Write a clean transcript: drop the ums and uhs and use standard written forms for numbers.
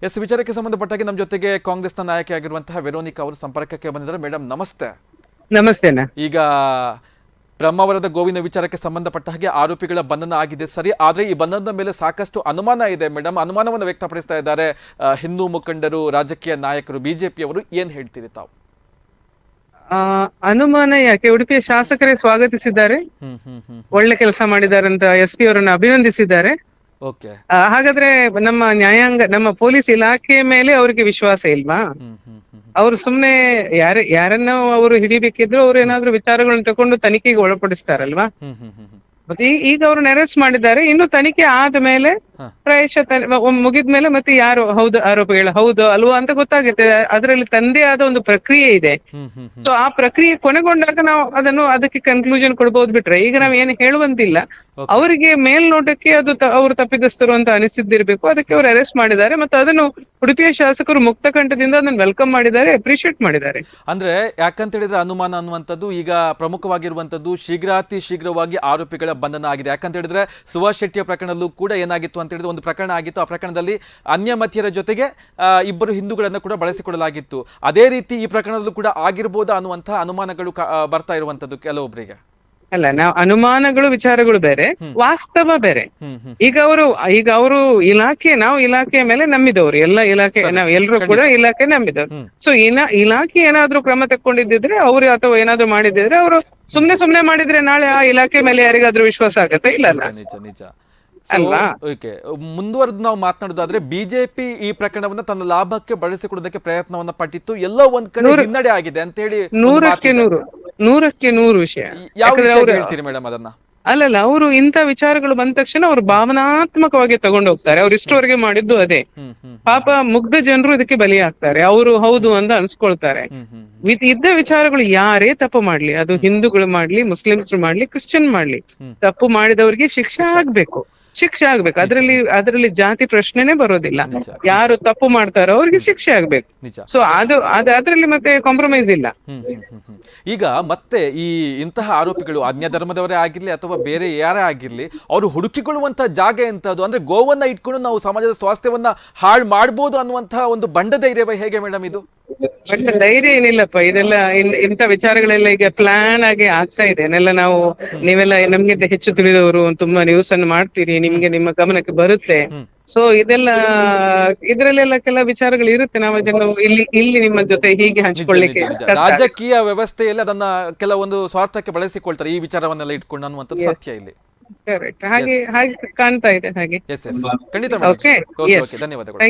S, ವಿಚಾರಕ್ಕೆ ಸಂಬಂಧಪಟ್ಟಾಗಿ ನಮ್ಮ ಜೊತೆಗೆ ಕಾಂಗ್ರೆಸ್ನ ನಾಯಕಿಯಾಗಿರುವಂತಹ ವೆರೋನಿಕಾ ಅವರು ಸಂಪರ್ಕಕ್ಕೆ ಬಂದಿದ್ದಾರೆ. ಮೇಡಮ್ ನಮಸ್ತೆ. ನಮಸ್ತೆನಾ. ಈಗ ಬ್ರಹ್ಮಾವರದ ಗೋವಿನ ವಿಚಾರಕ್ಕೆ ಸಂಬಂಧಪಟ್ಟ ಹಾಗೆ ಆರೋಪಿಗಳ ಬಂಧನ ಆಗಿದೆ ಸರಿ, ಆದ್ರೆ ಈ ಬಂಧನದ ಮೇಲೆ ಸಾಕಷ್ಟು ಅನುಮಾನ ಇದೆ ಮೇಡಮ್. ಅನುಮಾನವನ್ನು ವ್ಯಕ್ತಪಡಿಸ್ತಾ ಇದ್ದಾರೆ ಹಿಂದೂ ಮುಖಂಡರು, ರಾಜಕೀಯ ನಾಯಕರು, ಬಿಜೆಪಿಯವರು. ಏನ್ ಹೇಳ್ತೀರಿ ತಾವು? ಅನುಮಾನ ಯಾಕೆ? ಉಡುಪಿಯ ಶಾಸಕರೇ ಸ್ವಾಗತಿಸಿದ್ದಾರೆ, ಒಳ್ಳೆ ಕೆಲಸ ಮಾಡಿದ್ದಾರೆ ಅಂತ SP ಅವರನ್ನು ಅಭಿನಂದಿಸಿದ್ದಾರೆ. ಓಕೆ, ಹಾಗಾದ್ರೆ ನಮ್ಮ ನ್ಯಾಯಾಂಗ, ನಮ್ಮ ಪೊಲೀಸ್ ಇಲಾಖೆ ಮೇಲೆ ಅವರಿಗೆ ವಿಶ್ವಾಸ ಇಲ್ವಾ? ಅವರು ಸುಮ್ನೆ ಯಾರನ್ನ ಅವರು ಹಿಡಿಬೇಕಿದ್ರು ಅವ್ರು ಏನಾದ್ರು ವಿಚಾರಗಳನ್ನ ತಕೊಂಡು ತನಿಖೆಗೆ ಒಳಪಡಿಸ್ತಾರಲ್ವಾ? ಮತ್ತೆ ಈಗ ಅವ್ರನ್ನ ಅರೆಸ್ಟ್ ಮಾಡಿದ್ದಾರೆ. ಇನ್ನು ತನಿಖೆ ಆದ್ಮೇಲೆ ಪ್ರಾಯಶಃ ಮುಗಿದ್ಮೇಲೆ ಮತ್ತೆ ಯಾರು ಹೌದು ಆರೋಪಿಗಳ ಹೌದು ಅಲ್ವಾ ಅಂತ ಗೊತ್ತಾಗುತ್ತೆ. ಅದರಲ್ಲಿ ತಂದೆ ಆದ ಒಂದು ಪ್ರಕ್ರಿಯೆ ಇದೆ. ಸೊ ಆ ಪ್ರಕ್ರಿಯೆ ಕೊನೆಗೊಂಡಾಗ ನಾವು ಅದಕ್ಕೆ ಕನ್ಕ್ಲೂಷನ್ ಕೊಡ್ಬೋದು. ಬಿಟ್ರೆ ಈಗ ನಾವ್ ಏನು ಹೇಳುವಂತಿಲ್ಲ. ಅವರಿಗೆ ಮೇಲ್ನೋಟಕ್ಕೆ ಅದು ಅವರು ತಪ್ಪಿತಸ್ಥರು ಅಂತ ಅನಿಸಿದ್ದಿರ್ಬೇಕು, ಅದಕ್ಕೆ ಅವರು ಅರೆಸ್ಟ್ ಮಾಡಿದ್ದಾರೆ. ಮತ್ತೆ ಅದನ್ನು ಉಡುಪಿಯ ಶಾಸಕರು ಮುಕ್ತ ಕಂಠದಿಂದ ಅದನ್ನು ವೆಲ್ಕಮ್ ಮಾಡಿದ್ದಾರೆ, ಅಪ್ರಿಶಿಯೇಟ್ ಮಾಡಿದ್ದಾರೆ. ಅಂದ್ರೆ ಯಾಕಂತ ಹೇಳಿದ್ರೆ ಅನುಮಾನ ಅನ್ನುವಂಥದ್ದು ಈಗ ಪ್ರಮುಖವಾಗಿರುವಂತದ್ದು ಶೀಘ್ರಾತಿ ಶೀಘ್ರವಾಗಿ ಆರೋಪಿಗಳ ಬಂಧನ ಆಗಿದೆ. ಯಾಕಂತ ಹೇಳಿದ್ರೆ ಸುಭಾಷ್ ಶೆಟ್ಟಿಯ ಪ್ರಕರಣದಲ್ಲೂ ಕೂಡ ಏನಾಗಿತ್ತು ಅಂತ ಹೇಳಿದ್ರೆ ಒಂದು ಪ್ರಕರಣ ಆಗಿತ್ತು. ಆ ಪ್ರಕರಣದಲ್ಲಿ ಅನ್ಯಮತೀಯರ ಜೊತೆಗೆ ಇಬ್ಬರು ಹಿಂದೂಗಳನ್ನ ಕೂಡ ಬಳಸಿಕೊಳ್ಳಲಾಗಿತ್ತು. ಅದೇ ರೀತಿ ಈ ಪ್ರಕರಣದಲ್ಲೂ ಕೂಡ ಆಗಿರ್ಬೋದಾ ಅನ್ನುವಂತಹ ಅನುಮಾನಗಳು ಬರ್ತಾ ಇರುವಂತದ್ದು ಕೆಲವೊಬ್ಬರಿಗೆ. ಅಲ್ಲ, ನಾವು ಅನುಮಾನಗಳು ವಿಚಾರಗಳು ಬೇರೆ, ವಾಸ್ತವ ಬೇರೆ. ಈಗ ಅವರು ನಾವು ಇಲಾಖೆಯ ಮೇಲೆ ನಂಬಿದವರು, ಎಲ್ಲ ಇಲಾಖೆ ನಾವು ಎಲ್ಲರೂ ಕೂಡ ಇಲಾಖೆ ನಂಬಿದವರು. ಸೊ ಇಲಾಖೆ ಏನಾದ್ರೂ ಕ್ರಮ ತಕ್ಕೊಂಡಿದ್ದಿದ್ರೆ ಅವರು ಅಥವಾ ಏನಾದ್ರು ಮಾಡಿದ್ರೆ ಅವರು ಸುಮ್ನೆ ಮಾಡಿದ್ರೆ ನಾಳೆ ಆ ಇಲಾಖೆ ಮೇಲೆ ಯಾರಿಗಾದ್ರೂ ವಿಶ್ವಾಸ ಆಗತ್ತೆ? ಇಲ್ಲ ನಿಜ. ಓಕೆ, ಮುಂದುವರೆದು ನಾವು ಮಾತನಾಡೋದಾದ್ರೆ ಬಿಜೆಪಿ ಈ ಪ್ರಕರಣವನ್ನ ತನ್ನ ಲಾಭಕ್ಕೆ ಬಳಸಿಕೊಳ್ಳೋದಕ್ಕೆ ಪ್ರಯತ್ನವನ್ನ ಪಟ್ಟಿತ್ತು. ಎಲ್ಲೋ ಒಂದ್ ಕಡೆ ಹಿನ್ನಡೆ ಆಗಿದೆ ಅಂತ ಹೇಳಿ ನೂರಕ್ಕೆ ನೂರು ವಿಷಯ. ಹೇಳ್ತೀರಿ ಮೇಡಮ್ ಅದನ್ನ? ಅಲ್ಲಲ್ಲ, ಅವರು ಇಂಥ ವಿಚಾರಗಳು ಬಂದ ತಕ್ಷಣ ಅವರು ಭಾವನಾತ್ಮಕವಾಗಿ ತಗೊಂಡು ಹೋಗ್ತಾರೆ. ಅವ್ರು ಇಷ್ಟವರೆಗೆ ಮಾಡಿದ್ದು ಅದೇ. ಪಾಪ ಮುಗ್ಧ ಜನರು ಇದಕ್ಕೆ ಬಲಿಯಾಗ್ತಾರೆ. ಅವರು ಹೌದು ಅಂತ ಅನ್ಸ್ಕೊಳ್ತಾರೆ. ಇದ್ದ ವಿಚಾರಗಳು ಯಾರೇ ತಪ್ಪು ಮಾಡ್ಲಿ, ಅದು ಹಿಂದೂಗಳು ಮಾಡ್ಲಿ, ಮುಸ್ಲಿಮ್ಸ್ ಮಾಡ್ಲಿ, ಕ್ರಿಶ್ಚಿಯನ್ ಮಾಡ್ಲಿ, ತಪ್ಪು ಮಾಡಿದವರಿಗೆ ಶಿಕ್ಷೆ ಆಗ್ಬೇಕು. ಅದರಲ್ಲಿ ಜಾತಿ ಪ್ರಶ್ನೆನೇ ಬರೋದಿಲ್ಲ. ಯಾರು ತಪ್ಪು ಮಾಡ್ತಾರೋ ಅವ್ರಿಗೆ ಶಿಕ್ಷೆ ಆಗ್ಬೇಕು. ಸೊ ಅದ್ರಲ್ಲಿ ಮತ್ತೆ ಕಾಂಪ್ರಮೈಸ್ ಇಲ್ಲ. ಈಗ ಮತ್ತೆ ಇಂತಹ ಆರೋಪಿಗಳು ಅನ್ಯ ಧರ್ಮದವರೇ ಆಗಿರ್ಲಿ ಅಥವಾ ಬೇರೆ ಯಾರೇ ಆಗಿರ್ಲಿ, ಅವರು ಹುಡುಕಿಕೊಳ್ಳುವಂತಹ ಜಾಗ ಎಂತದ್ದು? ಅಂದ್ರೆ ಗೋವನ್ನ ಇಟ್ಕೊಂಡು ನಾವು ಸಮಾಜದ ಸ್ವಾಸ್ಥ್ಯವನ್ನ ಹಾಳು ಮಾಡ್ಬೋದು ಅನ್ನುವಂತಹ ಒಂದು ಬಂಡ ಧೈರ್ಯವೇ ಹೇಗೆ ಮೇಡಮ್ ಇದು? ಬಟ್ ಧೈರ್ಯ ಏನಿಲ್ಲಪ್ಪ. ಇದೆಲ್ಲ ಇಂಥ ವಿಚಾರಗಳೆಲ್ಲ ಈಗ ಪ್ಲಾನ್ ಆಗಿ ಆಗ್ತಾ ಇದೆ. ನೀವೆಲ್ಲ ನಮ್ಗಿಂತ ಹೆಚ್ಚು ತಿಳಿದವರು, ತುಂಬಾ ನ್ಯೂಸ್ ಅನ್ನು ಮಾಡ್ತೀರಿ, ನಿಮ್ಗೆ ನಿಮ್ಮ ಗಮನಕ್ಕೆ ಬರುತ್ತೆ. ಸೊ ಇದ್ರಲ್ಲೆಲ್ಲ ಕೆಲ ವಿಚಾರಗಳು ಇರುತ್ತೆ. ನಾವು ಅದನ್ನು ಇಲ್ಲಿ ನಿಮ್ಮ ಜೊತೆ ಹೀಗೆ ಹಂಚಿಕೊಳ್ಳಿಕ್ಕೆ ರಾಜಕೀಯ ವ್ಯವಸ್ಥೆಯಲ್ಲಿ ಅದನ್ನ ಕೆಲವೊಂದು ಸ್ವಾರ್ಥಕ್ಕೆ ಬಳಸಿಕೊಳ್ತಾರೆ ಈ ವಿಚಾರವನ್ನೆಲ್ಲ ಇಟ್ಕೊಂಡು ಅನ್ನುವಂಥದ್ದು ಸತ್ಯ ಇಲ್ಲಿ. ಕರೆಕ್ಟ್, ಹಾಗೆ ಕಾಣ್ತಾ ಇದೆ ಹಾಗೆ. ಖಂಡಿತ. ಧನ್ಯವಾದಗಳು.